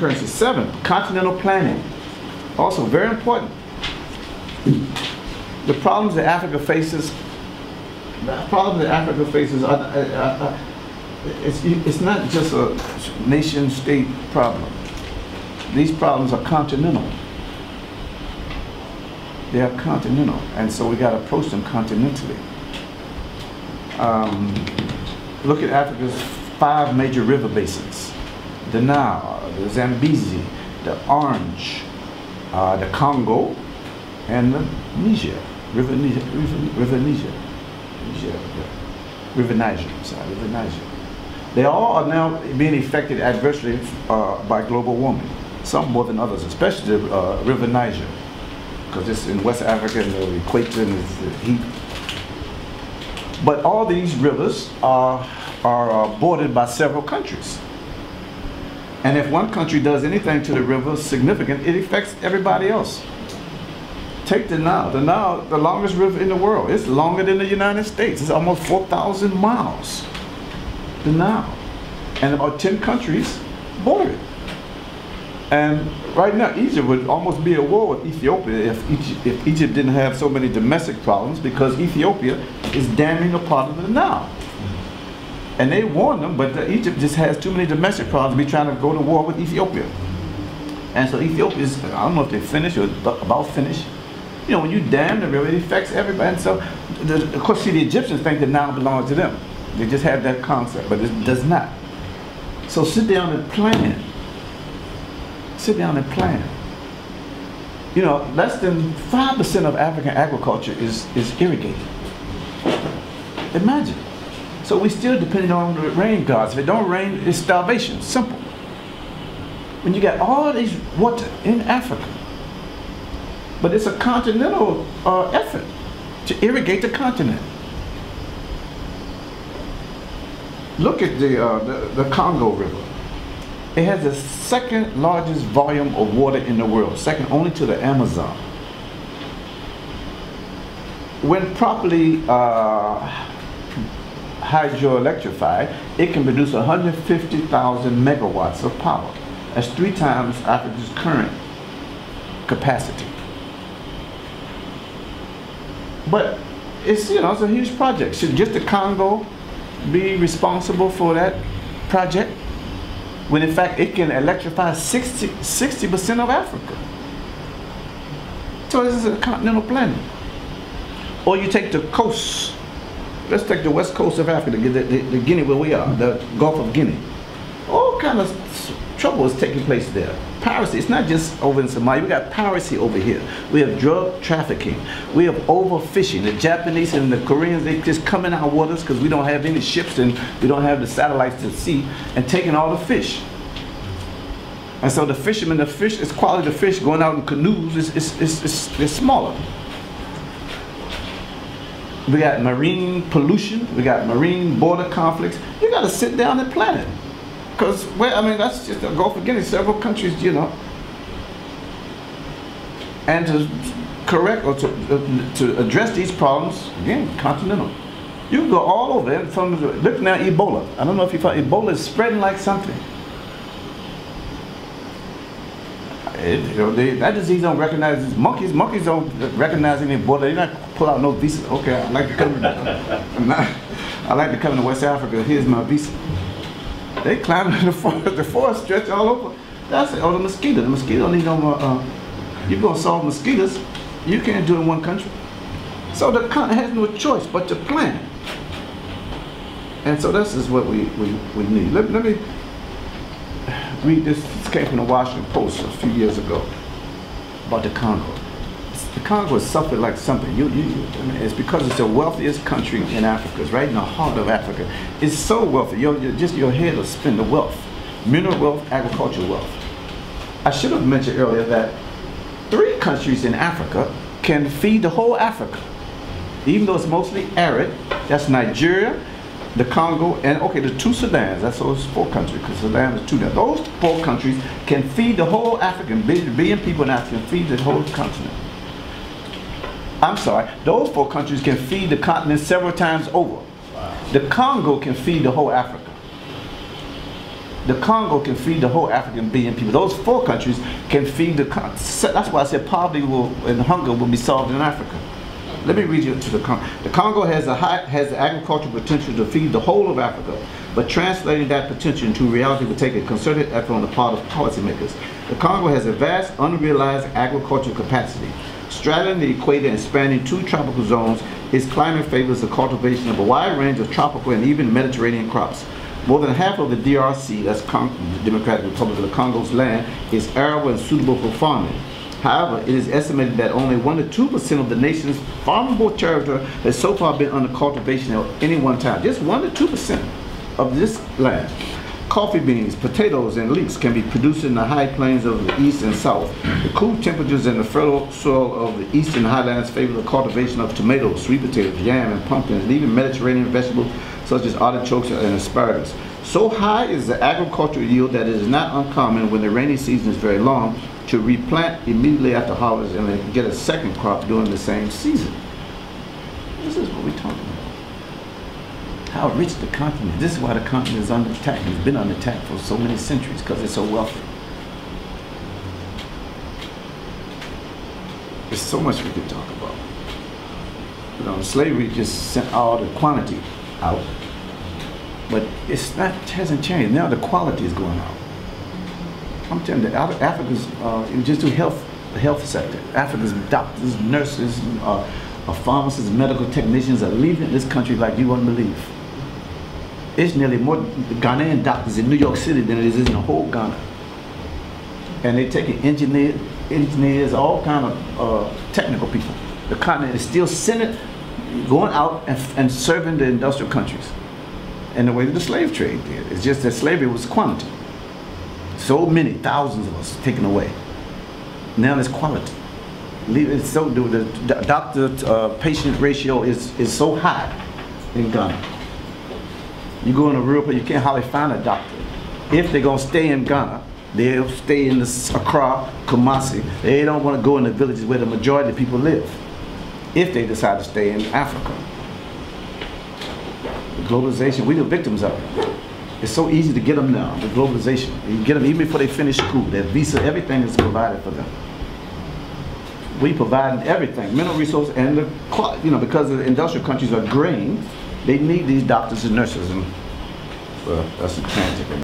currency. 7, continental planning. Also very important. The problems that Africa faces, it's not just a nation-state problem. These problems are continental. They are continental, and so we got to approach them continentally. Look at Africa's 5 major river basins: the Nile, the Zambezi, the Orange, the Congo, and the Niger, River Niger. They all are now being affected adversely by global warming, some more than others, especially the River Niger, because it's in West Africa and the equator and it's the heat. But all these rivers are bordered by several countries. And if one country does anything to the river significant, it affects everybody else. Take the Nile. The Nile, the longest river in the world. It's longer than the United States. It's almost 4,000 miles. The Nile. And about 10 countries border it. And right now, Egypt would almost be at war with Ethiopia if Egypt didn't have so many domestic problems, because Ethiopia is damming a part of the Nile. And they warned them, but Egypt just has too many domestic problems to be trying to go to war with Ethiopia. And so Ethiopia is, I don't know if they're finished or about finished. You know, when you dam the river, it affects everybody. And so, of course, see, the Egyptians think that Nile belongs to them. They just have that concept, but it does not. So sit down and plan. Sit down and plan. You know, less than 5% of African agriculture is irrigated. Imagine. So we still depending on the rain gods. If it don't rain, it's starvation. Simple. When you got all this water in Africa, but it's a continental effort to irrigate the continent. Look at the Congo River. It has the second largest volume of water in the world, second only to the Amazon. When properly hydroelectrified, it can produce 150,000 megawatts of power. That's 3 times Africa's current capacity. But it's, you know, it's a huge project. Should just the Congo be responsible for that project, when in fact it can electrify 60% of Africa? So this is a continental planning. Or you take the coast. Let's take the west coast of Africa, the Guinea where we are, the Gulf of Guinea. All kind of trouble is taking place there. Piracy, it's not just over in Somalia, we got piracy over here. We have drug trafficking. We have overfishing. The Japanese and the Koreans, they just come in our waters because we don't have any ships and we don't have the satellites to see, and taking all the fish. And so the fishermen, the fish, it's quality of fish going out in canoes, it's smaller. We got marine pollution, we got marine border conflicts. You got to sit down and plan it. Because, well, I mean, that's just a Gulf of Guinea, several countries, you know. And to correct or to address these problems, again, continental. You can go all over it. From look now, Ebola. I don't know if you thought Ebola is spreading like something. You know, that disease don't recognize monkeys. Monkeys don't recognize any Ebola. They not pull out no visa. Okay, I'd like to come. I like to come to West Africa. Here's my visa. They climb in the forest stretch all over. That's it. Oh, the mosquito. The mosquito don't need no more. You're gonna solve mosquitoes. You can't do it in one country. So the continent has no choice but to plan. And so this is what we need. Let me read this. This came from the Washington Post a few years ago about the Congo. The Congo has suffered like something. I mean, it's because it's the wealthiest country in Africa. It's right in the heart of Africa. It's so wealthy. Your head will spin the wealth. Mineral wealth, agricultural wealth. I should have mentioned earlier that 3 countries in Africa can feed the whole Africa. Even though it's mostly arid, that's Nigeria, the Congo, and okay, the 2 Sudans. That's those 4 countries, because Sudan is 2 now. Those 4 countries can feed the whole African, billion people in Africa can feed the whole continent. I'm sorry, those 4 countries can feed the continent several times over. Wow. The Congo can feed the whole Africa. The Congo can feed the whole African billion people. Those 4 countries can feed the Congo. That's why I said poverty and hunger will be solved in Africa. Let me read you to the Congo. The Congo has the agricultural potential to feed the whole of Africa, but translating that potential into reality would take a concerted effort on the part of policymakers. The Congo has a vast, unrealized agricultural capacity. Straddling the equator and spanning 2 tropical zones, its climate favors the cultivation of a wide range of tropical and even Mediterranean crops. More than half of the DRC, that's the Democratic Republic of the Congo's land, is arable and suitable for farming. However, it is estimated that only 1 to 2% of the nation's farmable territory has so far been under cultivation at any one time. Just 1 to 2% of this land. Coffee beans, potatoes, and leeks can be produced in the high plains of the east and south. The cool temperatures and the fertile soil of the eastern highlands favor the cultivation of tomatoes, sweet potatoes, yam, and pumpkins, and even Mediterranean vegetables such as artichokes and asparagus. So high is the agricultural yield that it is not uncommon when the rainy season is very long to replant immediately after harvest and then get a second crop during the same season. This is what we're talking about. How rich the continent. This is why the continent is under attack. It's been under attack for so many centuries because it's so wealthy. There's so much we could talk about. You know, slavery just sent all the quantity out, but it's not, it hasn't changed. Now the quality is going out. I'm telling you, Africa's, just do the health sector. Africa's doctors, nurses, pharmacists, medical technicians are leaving this country like you wouldn't believe. It's nearly more Ghanaian doctors in New York City than it is in the whole Ghana. And they're taking engineers, all kind of technical people. The continent is still sending, going out and serving the industrial countries. And the way that the slave trade did. It's just that slavery was quantity. So many, thousands of us taken away. Now there's quality. It's so, the doctor-patient ratio is so high in Ghana. You go in a rural place, you can't hardly find a doctor. If they're going to stay in Ghana, they'll stay in the Accra, Kumasi. They don't want to go in the villages where the majority of people live, if they decide to stay in Africa. The globalization, we're the victims of it. It's so easy to get them now, the globalization. You get them even before they finish school. Their visa, everything is provided for them. We provide everything, mineral resources, and the, because the industrial countries are graying, they need these doctors and nurses. And well, that's a tangent.